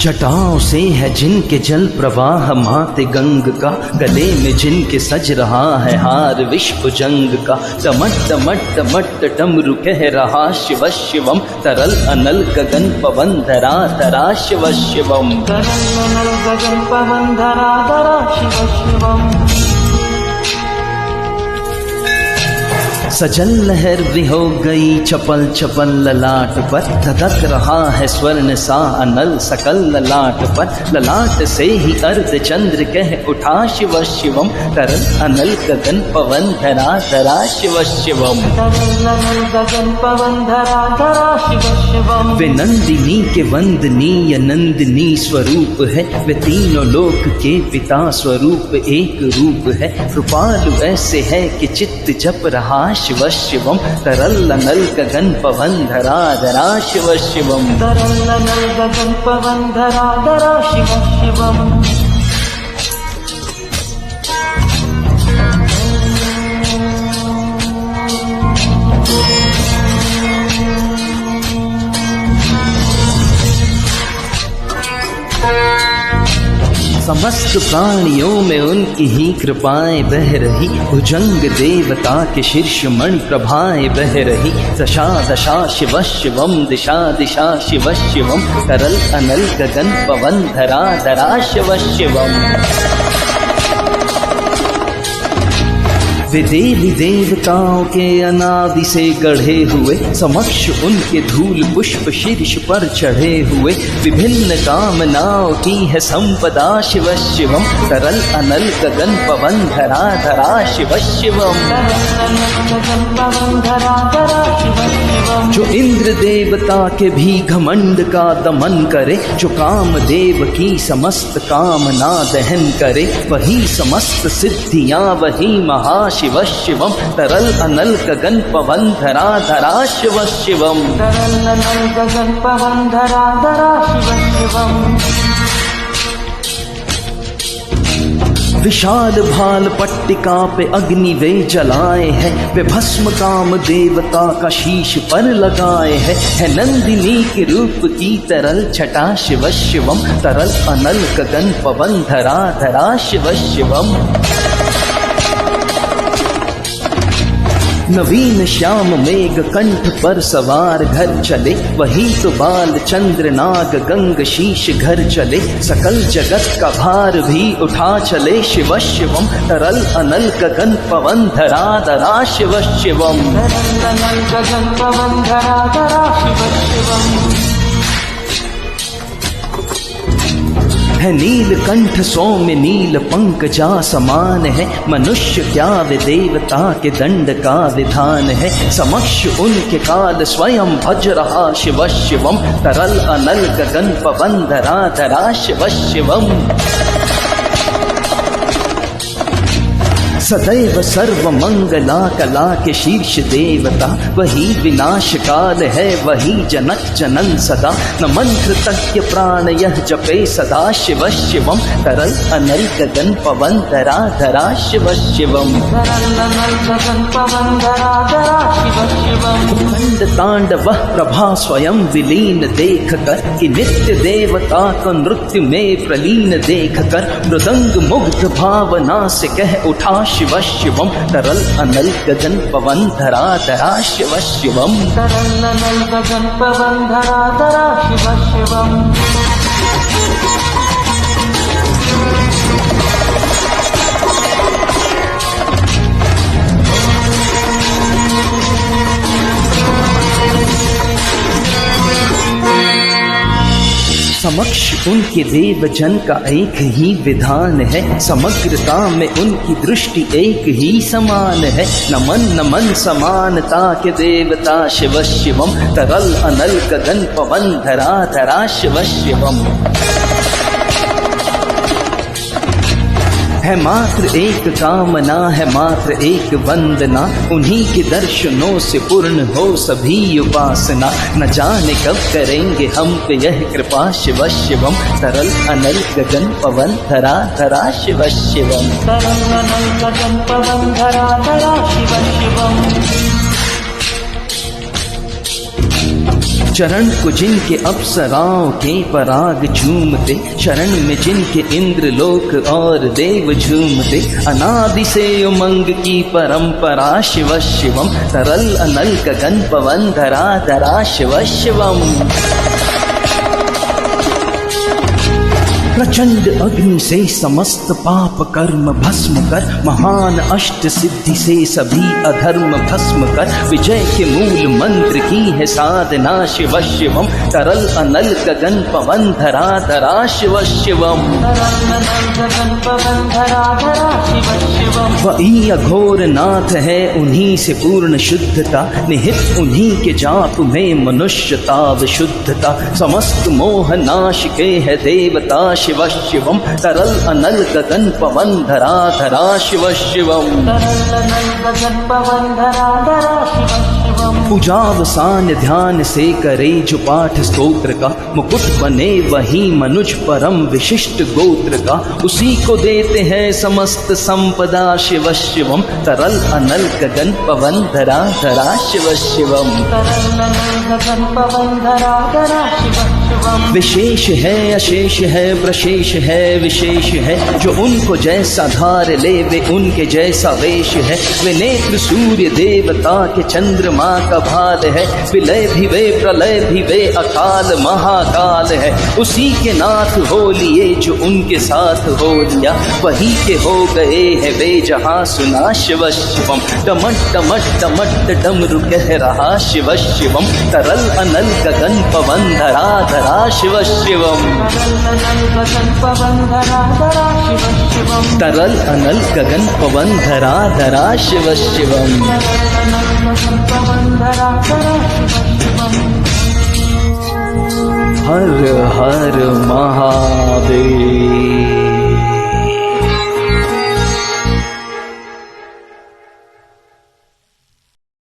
जटाओं से है जिनके जल प्रवाह माते गंग का, गले में जिनके सज रहा है हार विश्व जंग का। टमट टमट टमट डमरू कह रहा शिव शिवम, तरल अनल गगन पवन धरा धरा शिव शिवम। तरल अनल गगन पवन धरा धरा शिव शिवम। सजल लहर भी हो गई चपल चपल ललाट पर, धधक रहा है स्वर्ण सा अनल सकल ललाट पर। ललाट से ही अर्ध चंद्र कह उठा शिव शिवम, तरल अनल गगन पवन धरा धरा शिव शिवम। तरल अनल गगन पवन धरा धरा शिव शिवम। वे नंदिनी के वंदनीय नंदिनी स्वरूप है, वे तीनों लोक के पिता स्वरूप एक रूप है। कृपालु ऐसे है कि चित्त जप रहा शिव शिवम, तरल अनल गगन पवन धरा धरा शिव शिवम। तरल अनल गगन पवन धरा धरा शिव शिवम। समस्त प्राणियों में उनकी ही कृपाएं बह रही, भुजंग देवता के शीर्ष मणि प्रभाएं बह रही। दशा दशा शिव शिवम, दिशा दिशा शिव शिवम, तरल अनल गगन पवन धरा धरा शिव शिवम। वे देवी देवताओं के अनादि से गढ़े हुए, समक्ष उनके धूल पुष्प शीर्ष पर चढ़े हुए। विभिन्न कामनाओं की है संपदा शिव शिवम, तरल अनल गगन पवन धरा धरा शिव शिवम। गगन पवन धरा धरा शिव शिवम। जो इंद्र देवता के भी घमंड का दमन करे, जो काम देव की समस्त कामना दहन करे, वही समस्त सिद्धियां वही महाशिव शिवम, तरल अनल गगन पवन धरा धरा शिव शिवम। तरल अनल गगन पवन धरा धरा शिव शिवम। विशाल भाल पट्टिका पे अग्नि वे जलाए हैं, वे भस्म काम देवता का शीश पर लगाए हैं। है नंदिनी के रूप की तरल छटा शिव शिवम, तरल अनल गगन पवन धरा धरा शिव शिवम। नवीन श्याम मेघ कंठ पर सवार घर चले, वही तो बाल चंद्र नाग गंग शीश घर चले। सकल जगत का भार भी उठा चले शिव शिवम, तरल अनल गगन पवन धरा धरा शिव शिवम। तरल अनल गगन पवन धरा धरा शिव शिवम। है नीलकंठ सौम्य नील पंकजा समान है, मनुष्य क्या वे देवता के दंड का विधान है। समक्ष उनके काल स्वयं भज रहा शिव शिवम, तरल अनल गगन पवन धरा धरा शिव शिवम। सदैव सर्व मंगला कला के शीर्ष देवता, वही विनाश काल है वही जनक जनन सदा। न मंत्र तज्ञ प्राण यह जपे सदा शिव शिवम, तरल अनल गगन पवन धरा धरा शिव शिवम। तरल अनल गगन पवन धरा धरा शिव शिवम। खंड तांडव प्रभा स्वयं विलीन देख कर, कि नित्य देवता को नृत्य में प्रलीन देख कर। मृदंग मुग्ध भावना से कह उठा शिव शिवम, तरल अनल गगन पवन धरा धरा शिव शिवम। तरल अनल गगन पवन धरा धरा शिव शिवम। समक्ष उनके देव जन का एक ही विधान है, समग्रता में उनकी दृष्टि एक ही समान है। नमन नमन समानता के देवता शिव शिवम, तरल अनल गगन पवन धरा धरा शिव शिवम। है मात्र एक कामना है मात्र एक वंदना, उन्हीं के दर्शनों से पूर्ण हो सभी उपासना। न जाने कब करेंगे हम पे यह कृपा शिव शिवम, तरल अनल गगन पवन धरा धरा शिव शिवम। तरल अनल गगन पवन धरा धरा शिव शिवम। चरण को जिनके अप्सराओं के पराग झूमते, शरण में जिनके इंद्र लोक और देव झूमते, अनादि से उमंग की परंपरा शिव शिवम, तरल अनल गगन पवन धरा धरा शिव शिवम। प्रचंड अग्नि से समस्त पाप कर्म भस्म कर, महान अष्ट सिद्धि से सभी अधर्म भस्म कर, विजय के मूल मंत्र की है साधना शिव शिवम, तरल अनल गगन पवन धरा धरा शिव शिवम। वही अघोर नाथ है उन्हीं से पूर्ण शुद्धता, निहित उन्हीं के जाप में मनुष्यता विशुद्धता, समस्त मोह नाश के है देवता शिव शिवम, तरल अनल गगन पवन धरा धरा शिव शिवम। पूजावसान ध्यान से करे जो पाठ स्तोत्र का, मुकुट बने वही मनुज परम विशिष्ट गोत्र का, उसी को देते हैं समस्त संपदा शिव शिवम, तरल अनल गगन पवन धरा धरा शिव शिवम। विशेष है अशेष है प्रशेष है विशेष है, जो उनको जैसा धार ले वे उनके जैसा वेश है, वे नेत्र सूर्य देवता के चंद्रमा का भाल है, विलय भी वे प्रलय भी वे अकाल महाकाल है, उसी के नाथ हो लिए जो उनके साथ हो लिया, वही के हो गए है वे जहाँ सुना शिव शिवम, डमट डमट डमट डमरू कह रहा शिव शिवम, तरल अनल गगन पवन धरा धरा शिव शिवम। तरल अनल गगन पवन धरा धरा शिव शिवम। हर हर महादेव।